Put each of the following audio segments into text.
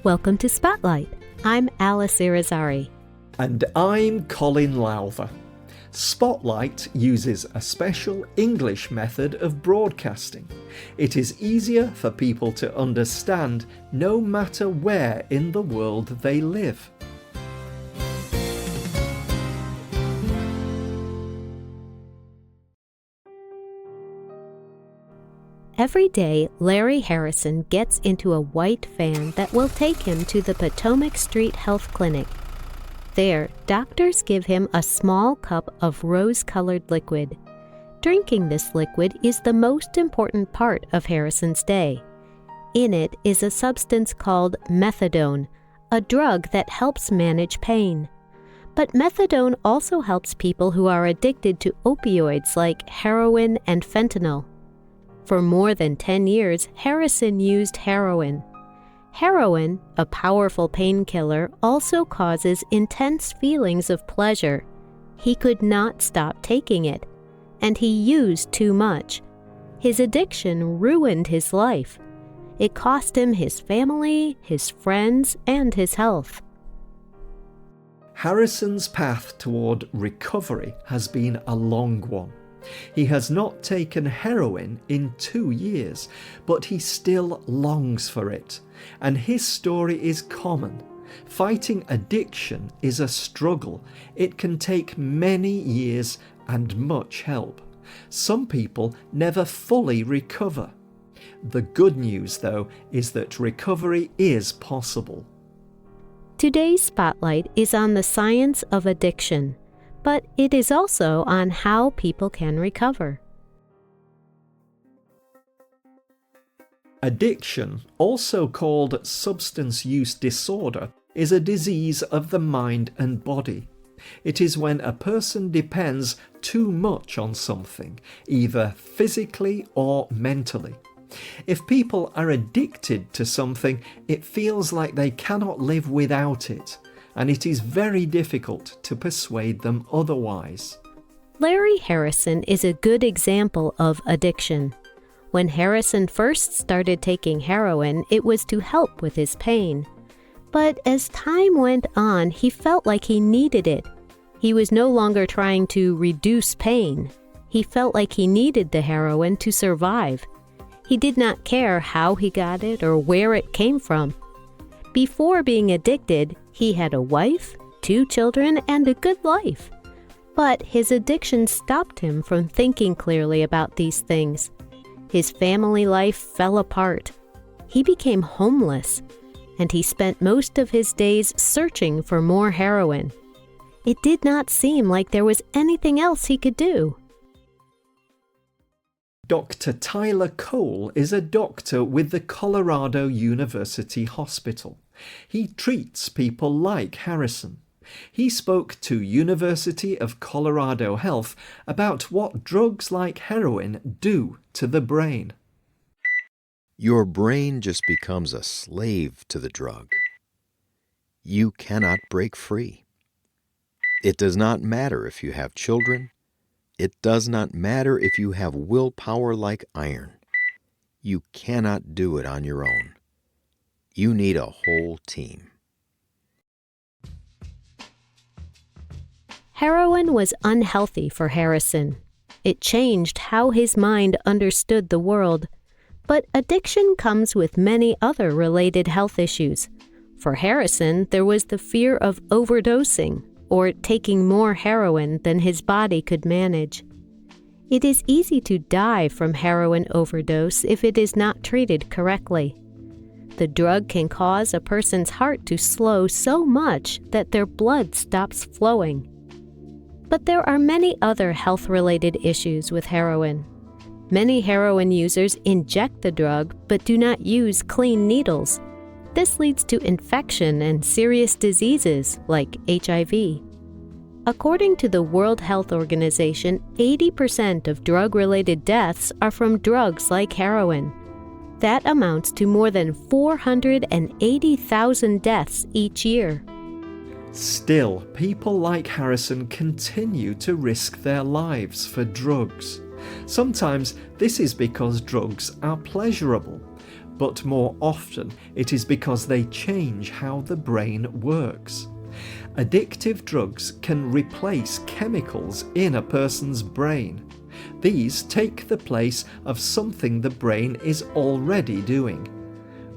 Welcome to Spotlight. I'm Alice Irizarry. And I'm Colin Lowther. Spotlight uses a special English method of broadcasting. It is easier for people to understand no matter where in the world they live. Every day, Larry Harrison gets into a white van that will take him to the Potomac Street Health Clinic. There, doctors give him a small cup of rose-colored liquid. Drinking this liquid is the most important part of Harrison's day. In it is a substance called methadone, a drug that helps manage pain. But methadone also helps people who are addicted to opioids like heroin and fentanyl. For more than 10 years, Harrison used heroin. Heroin, a powerful painkiller, also causes intense feelings of pleasure. He could not stop taking it, and he used too much. His addiction ruined his life. It cost him his family, his friends, and his health. Harrison's path toward recovery has been a long one. He has not taken heroin in 2 years, but he still longs for it, and his story is common. Fighting addiction is a struggle. It can take many years and much help. Some people never fully recover. The good news, though, is that recovery is possible. Today's spotlight is on the science of addiction, but it is also on how people can recover. Addiction, also called substance use disorder, is a disease of the mind and body. It is when a person depends too much on something, either physically or mentally. If people are addicted to something, it feels like they cannot live without it, and it is very difficult to persuade them otherwise. Larry Harrison is a good example of addiction. When Harrison first started taking heroin, it was to help with his pain. But as time went on, he felt like he needed it. He was no longer trying to reduce pain. He felt like he needed the heroin to survive. He did not care how he got it or where it came from. Before being addicted, he had a wife, 2 children, and a good life. But his addiction stopped him from thinking clearly about these things. His family life fell apart. He became homeless, and he spent most of his days searching for more heroin. It did not seem like there was anything else he could do. Dr. Tyler Cole is a doctor with the Colorado University Hospital. He treats people like Harrison. He spoke to University of Colorado Health about what drugs like heroin do to the brain. Your brain just becomes a slave to the drug. You cannot break free. It does not matter if you have children. It does not matter if you have willpower like iron. You cannot do it on your own. You need a whole team. Heroin was unhealthy for Harrison. It changed how his mind understood the world. But addiction comes with many other related health issues. For Harrison, there was the fear of overdosing, or taking more heroin than his body could manage. It is easy to die from heroin overdose if it is not treated correctly. The drug can cause a person's heart to slow so much that their blood stops flowing. But there are many other health-related issues with heroin. Many heroin users inject the drug but do not use clean needles. This leads to infection and serious diseases like HIV. According to the World Health Organization, 80% of drug-related deaths are from drugs like heroin. That amounts to more than 480,000 deaths each year. Still, people like Harrison continue to risk their lives for drugs. Sometimes this is because drugs are pleasurable. but more often it is because they change how the brain works. Addictive drugs can replace chemicals in a person's brain. These take the place of something the brain is already doing.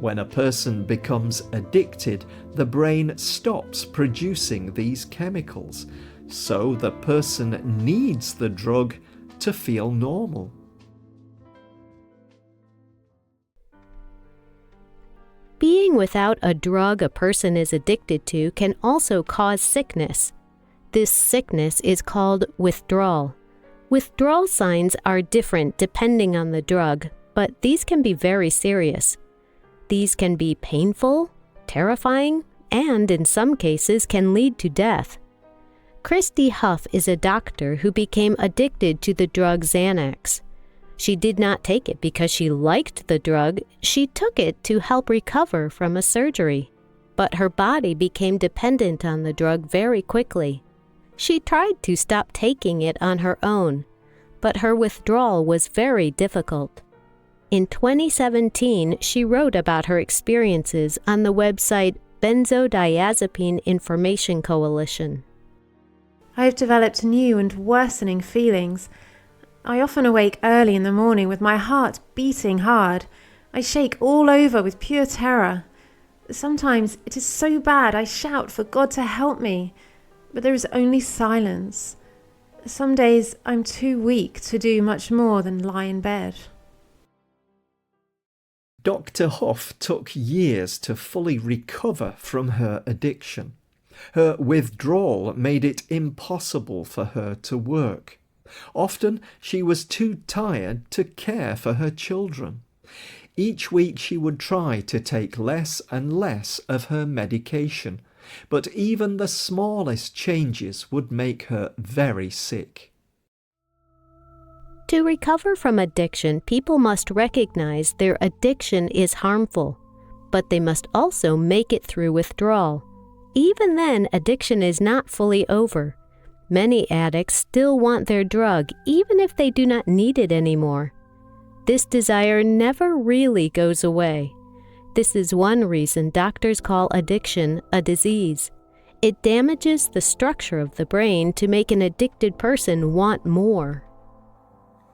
When a person becomes addicted, the brain stops producing these chemicals, so the person needs the drug to feel normal. Being without a drug a person is addicted to can also cause sickness. This sickness is called withdrawal. Withdrawal signs are different depending on the drug, but these can be very serious. These can be painful, terrifying, and in some cases can lead to death. Christy Huff is a doctor who became addicted to the drug Xanax. She did not take it because she liked the drug. She took it to help recover from a surgery. But her body became dependent on the drug very quickly. She tried to stop taking it on her own, but her withdrawal was very difficult. In 2017, she wrote about her experiences on the website Benzodiazepine Information Coalition. I have developed new and worsening feelings. I often awake early in the morning with my heart beating hard. I shake all over with pure terror. Sometimes it is so bad I shout for God to help me, but there is only silence. Some days I'm too weak to do much more than lie in bed. Dr. Huff took years to fully recover from her addiction. Her withdrawal made it impossible for her to work. Often she was too tired to care for her children. Each week she would try to take less and less of her medication, but even the smallest changes would make her very sick. To recover from addiction, people must recognize their addiction is harmful, but they must also make it through withdrawal. Even then, addiction is not fully over. Many addicts still want their drug even if they do not need it anymore. This desire never really goes away. This is one reason doctors call addiction a disease. It damages the structure of the brain to make an addicted person want more.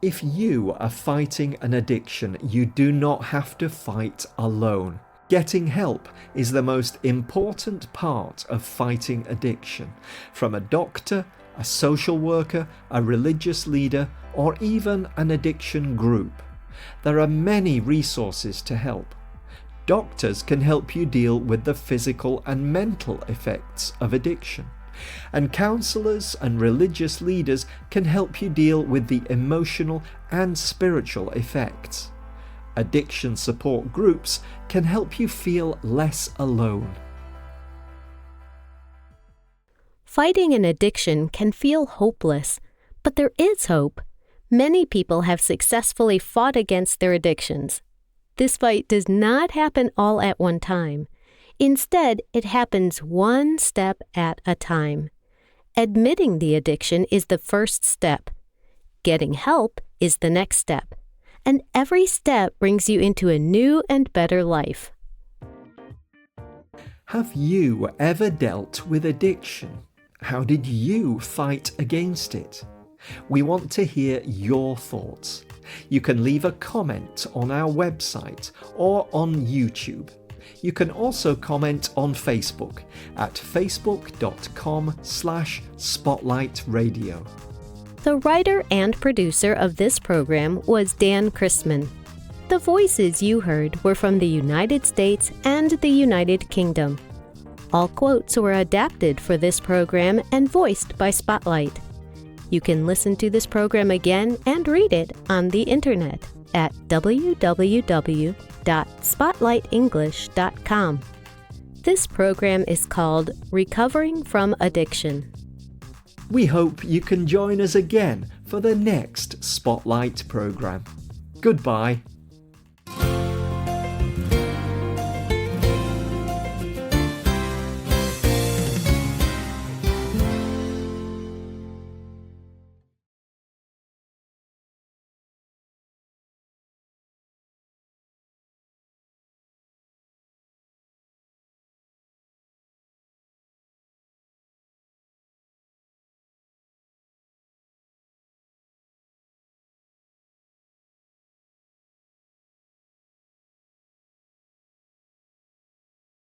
If you are fighting an addiction, you do not have to fight alone. Getting help is the most important part of fighting addiction, from a doctor, a social worker, a religious leader, or even an addiction group. There are many resources to help. Doctors can help you deal with the physical and mental effects of addiction, and counselors and religious leaders can help you deal with the emotional and spiritual effects. Addiction support groups can help you feel less alone. Fighting an addiction can feel hopeless, but there is hope. Many people have successfully fought against their addictions. This fight does not happen all at one time. Instead, it happens one step at a time. Admitting the addiction is the first step. Getting help is the next step. And every step brings you into a new and better life. Have you ever dealt with addiction? How did you fight against it? We want to hear your thoughts. You can leave a comment on our website or on YouTube. You can also comment on Facebook at facebook.com/spotlightradio. The writer and producer of this program was Dan Christman. The voices you heard were from the United States and the United Kingdom. All quotes were adapted for this program and voiced by Spotlight. You can listen to this program again and read it on the internet at www.spotlightenglish.com. This program is called Recovering from Addiction. We hope you can join us again for the next Spotlight program. Goodbye.